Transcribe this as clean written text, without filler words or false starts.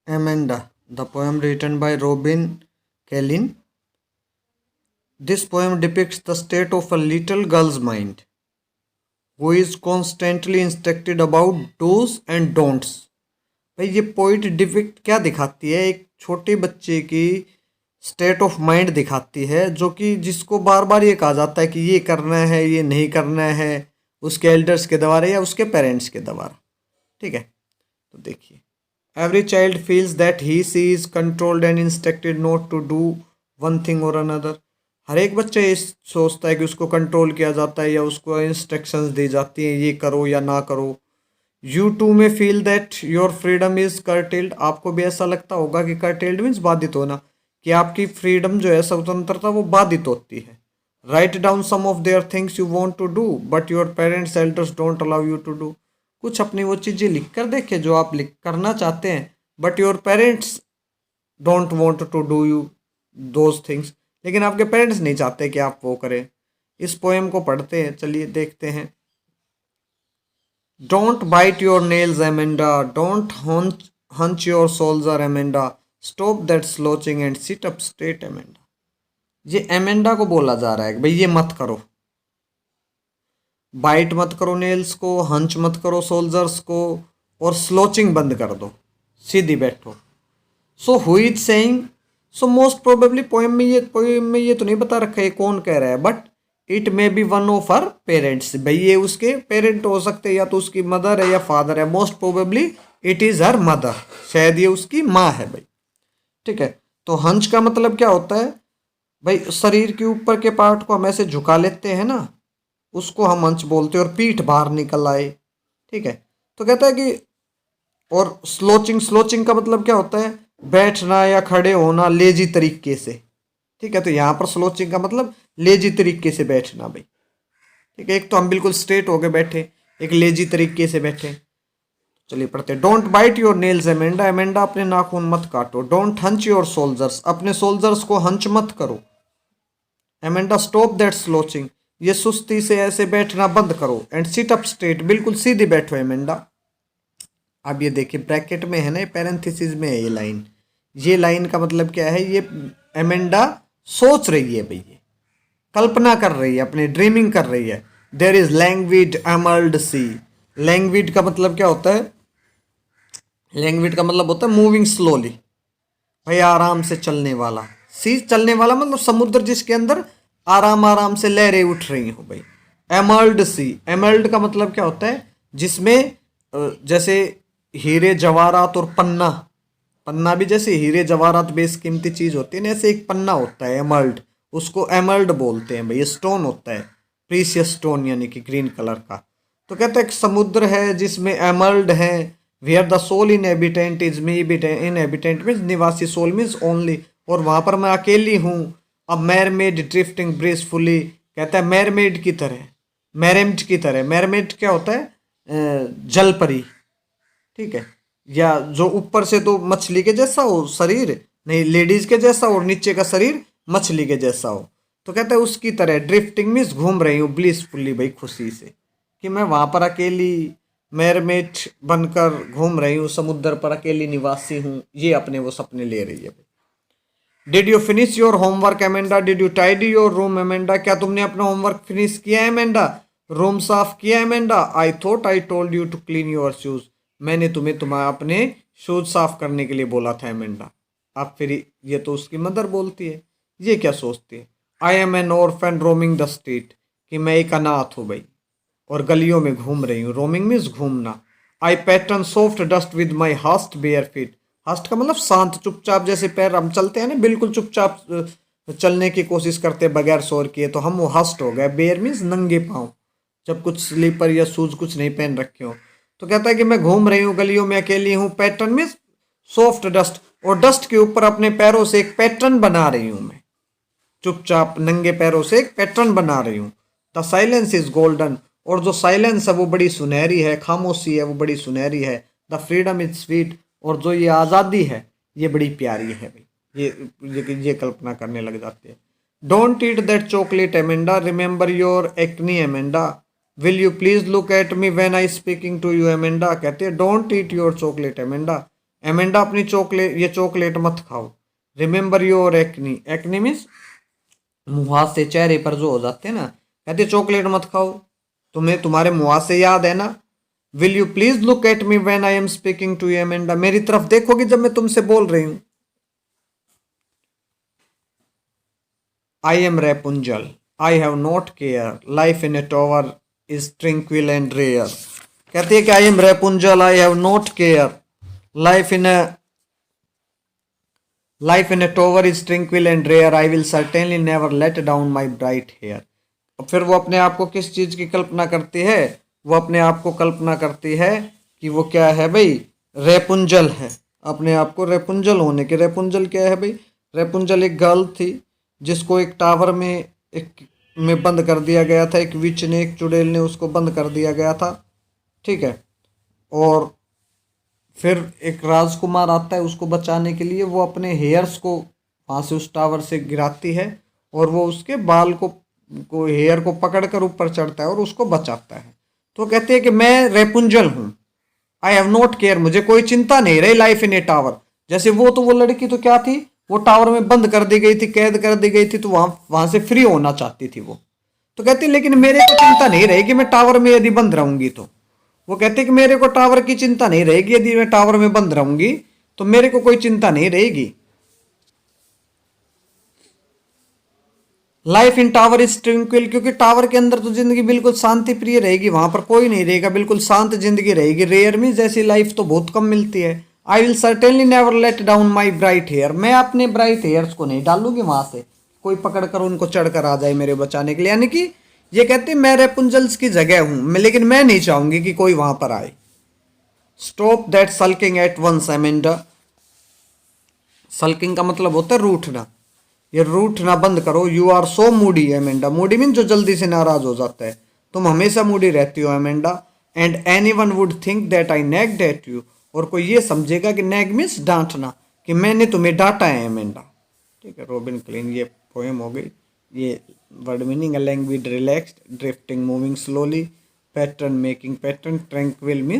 Amanda, the poem written by Robin Kellin. This poem depicts the state of a little girl's mind, who is constantly instructed about do's and don'ts. भाई ये poet depict क्या दिखाती है? एक छोटे बच्चे की स्टेट ऑफ माइंड दिखाती है, जो कि जिसको बार बार ये कहा जाता है कि ये करना है, ये नहीं करना है, उसके एल्डर्स के द्वारा या उसके पेरेंट्स के द्वारा। ठीक है, तो देखिए, every child feels that he she is controlled and instructed not to do one thing और अनदर। हर एक बच्चा ये सोचता है कि उसको कंट्रोल किया जाता है या उसको इंस्ट्रक्शंस दी जाती हैं, ये करो या ना करो। यू टू में feel that your freedom is curtailed. आपको भी ऐसा लगता होगा कि कर्टेल्ड मीन्स बाधित होना, कि आपकी फ्रीडम जो है, स्वतंत्रता, वो बाधित होती है। Write down some of their things you want to do but your parents elders don't allow you to do. कुछ अपनी वो चीज़ें लिख कर देखे जो आप लिख करना चाहते हैं, but your parents don't want to do you those things. लेकिन आपके पेरेंट्स नहीं चाहते कि आप वो करें। इस पोएम को पढ़ते हैं, चलिए देखते हैं। Don't bite your nails Amanda, don't hunch your shoulder Amanda, stop that slouching and sit up straight Amanda. ये एमेंडा को बोला जा रहा है कि भाई ये मत करो, बाइट मत करो नेल्स को, हंच मत करो सोल्जर्स को, और स्लोचिंग बंद कर दो, सीधी बैठो। So who is saying? So most probably poem में ये तो नहीं बता रखा है कौन कह रहा है, but it may be one of her parents. भाई ये उसके पेरेंट हो सकते हैं, या तो उसकी मदर है या फादर है। Most probably it is her mother, शायद ये उसकी माँ है भाई। ठीक है, तो हंच का मतलब क्या होता है भाई? शरीर के ऊपर के पार्ट को हम ऐसे झुका लेते हैं ना, उसको हम हंच बोलते हैं, और पीठ बाहर निकल आए। ठीक है, तो कहता है कि, और स्लोचिंग का मतलब क्या होता है? बैठना या खड़े होना लेजी तरीके से। ठीक है, तो यहाँ पर स्लोचिंग का मतलब लेजी तरीके से बैठना भाई। ठीक है, एक तो हम बिल्कुल स्ट्रेट होके बैठे, एक लेजी तरीके से बैठे। चलिए पढ़ते हैं। Don't bite your nails Amanda, Amanda अपने नाखून मत काटो। डोंट हंच योर सोल्जर्स, अपने सोल्जर्स को हंच मत करो। एमेंडा स्टॉप दैट स्लोचिंग, ये सुस्ती से ऐसे बैठना बंद करो। एंड सिट अप स्ट्रेट, बिल्कुल सीधी बैठो एमेंडा। अब ये देखिए ब्रैकेट में है ना, पैरेंथेसिस में है ये लाइन। ये लाइन का मतलब क्या है? ये एमेंडा सोच रही है भाई, ये कल्पना कर रही है, अपनी ड्रीमिंग कर रही है। देयर इज लैंग्विड एमर्ल्ड सी। लैंग्विड का मतलब क्या होता है? लैंग्विड का मतलब होता है मूविंग स्लोली, भाई आराम से चलने वाला। सी चलने वाला मतलब समुद्र जिसके अंदर आराम आराम से लहरें उठ रही हो भाई। एमर्ल्ड सी, एमर्ल्ड का मतलब क्या होता है? जिसमें जैसे हीरे जवाहरात और पन्ना, पन्ना भी जैसे हीरे जवाहरात बेशकीमती चीज होती है ना, ऐसे एक पन्ना होता है एमर्ल्ड, उसको एमर्ल्ड बोलते हैं भाई। ये स्टोन होता है, प्रीशियस स्टोन, यानी कि ग्रीन कलर का। तो कहते हैं एक समुद्र है जिसमें एमर्ल्ड है। Where the sole inhabitant is me, inhabitant means निवासी, सोल मीन्स ओनली, और वहां पर मैं अकेली हूँ। अब मैरमेड ड्रिफ्टिंग ब्रेसफुली, कहता है मैरमेड की तरह, मैरमेड की तरह। मैरमेड क्या होता है? जल परी। ठीक है, या जो ऊपर से तो मछली के जैसा हो शरीर, नहीं लेडीज के जैसा, और नीचे का शरीर मछली के जैसा हो। तो कहता है उसकी तरह। ड्रिफ्टिंग मीन्स घूम रही हूँ, ब्लिसफुली भाई, खुशी से, कि मैं वहां पर अकेली मैरमेड बनकर घूम रही हूँ, समुद्र पर अकेली निवासी हूँ। ये अपने वो सपने ले रही है भाई। Did you finish your homework Amanda, did you tidy your room Amanda, क्या तुमने अपना होमवर्क फिनिश किया एमेंडा, रूम साफ किया Amanda. I thought I told you to clean your shoes, मैंने तुम्हें अपने शूज साफ करने के लिए बोला था एमेंडा। अब फिर ये तो उसकी मदर बोलती है, ये क्या सोचती है? I am N orphan roaming the street, कि मैं एक अनाथ हूँ भाई और गलियों में घूम रही हूँ। रोमिंग मीन्स घूमना। I pattern soft dust with my hushed bare feet, hushed का मतलब शांत, चुपचाप, जैसे पैर हम चलते हैं ना, बिल्कुल चुपचाप चलने की कोशिश करते हैं बगैर शोर किए, तो हम वो हस्ट हो गए। बेयर मीन्स नंगे पाँव, जब कुछ स्लीपर या शूज कुछ नहीं पहन रखे हो। तो कहता है कि मैं घूम रही हूँ गलियों में, अकेली हूँ। पैटर्न मीन्स सॉफ्ट डस्ट, और डस्ट के ऊपर अपने पैरों से एक पैटर्न बना रही हूँ मैं, चुपचाप नंगे पैरों से एक पैटर्न बना रही हूँ। द साइलेंस इज गोल्डन, और जो साइलेंस है वो बड़ी सुनहरी है, खामोशी है वो बड़ी सुनहरी है। द फ्रीडम इज स्वीट, और जो ये आज़ादी है ये बड़ी प्यारी है भाई। ये कल्पना करने लग जाते हैं। Don't eat that chocolate Amanda, remember your acne Amanda, will you please look at me when I speaking to you Amanda. कहते हैं don't eat your chocolate Amanda, Amanda अपनी चॉकलेट, ये चॉकलेट मत खाओ। Remember your acne, acne means मुहासे, चेहरे पर जो हो जाते हैं ना, कहते चॉकलेट मत खाओ, तुम्हें तुम्हारे मुहासे याद है ना। Will you please look at me when I am speaking to you Amanda, मेरी तरफ देखोगी जब मैं तुमसे बोल रही हूं। I am Rapunzel, I have not care, life in a tower is tranquil and rare. कहती है कि I am Rapunzel, I have not care, life in a life in a tower is tranquil and rare, I will certainly never let down my bright hair. अब फिर वो अपने आप को किस चीज की कल्पना करती है, वो अपने आप को कल्पना करती है कि वो क्या है भाई, रेपुंजल है। अपने आप को रेपुंजल होने के, रेपुंजल क्या है भाई, रेपुंजल एक गर्ल थी जिसको एक टावर में एक में बंद कर दिया गया था, एक विच ने, एक चुड़ैल ने उसको बंद कर दिया गया था, ठीक है। और फिर एक राजकुमार आता है उसको बचाने के लिए, वो अपने हेयर्स को वहाँ से उस टावर से गिराती है और वो उसके बाल को हेयर को पकड़कर ऊपर चढ़ता है और उसको बचाता है। तो कहते हैं कि मैं रेपुंजल हूँ, आई हैव नॉट केयर, मुझे कोई चिंता नहीं रही, लाइफ इन ए टावर। जैसे वो, तो वो लड़की तो क्या थी, वो टावर में बंद कर दी गई थी, कैद कर दी गई थी, तो वहां से फ्री होना चाहती थी वो। तो कहती लेकिन मेरे को चिंता नहीं रहेगी मैं टावर में यदि बंद रहूंगी तो। वो कहते कि मेरे को टावर की चिंता नहीं रहेगी, यदि मैं टावर में बंद रहूंगी तो मेरे को कोई चिंता नहीं रहेगी। लाइफ इन टावर इज ट्रिंक्विल, क्योंकि टावर के अंदर तो जिंदगी बिल्कुल शांति प्रिय रहेगी, वहां पर कोई नहीं रहेगा, बिल्कुल शांत जिंदगी रहेगी। रेयर में जैसी लाइफ तो बहुत कम मिलती है। I will certainly never let down my bright hair, मैं अपने ब्राइट हेयर्स को नहीं डालूंगी वहां से, कोई पकड़ कर उनको चढ़कर आ जाए मेरे बचाने के लिए। यानी कि ये कहते मैं रेपुंजल्स की जगह हूं मैं, लेकिन मैं नहीं चाहूंगी कि कोई वहां पर आए। Stop that sulking at once Amanda, sulking का मतलब होता है रूठना, ये रूठना बंद करो। You are so moody Amanda, moody mean जो जल्दी से नाराज हो जाता है, तुम हमेशा मूडी रहती हो Amanda. And anyone would think that I nagged at you, और कोई ये समझेगा कि नेग मीन्स डांटना, कि मैंने तुम्हें डांटा है एमेंडा। ठीक है, रॉबिन क्लीन, ये पोएम हो गई। ये word meaning, language relaxed, drifting, moving slowly, pattern, making pattern, tranquil means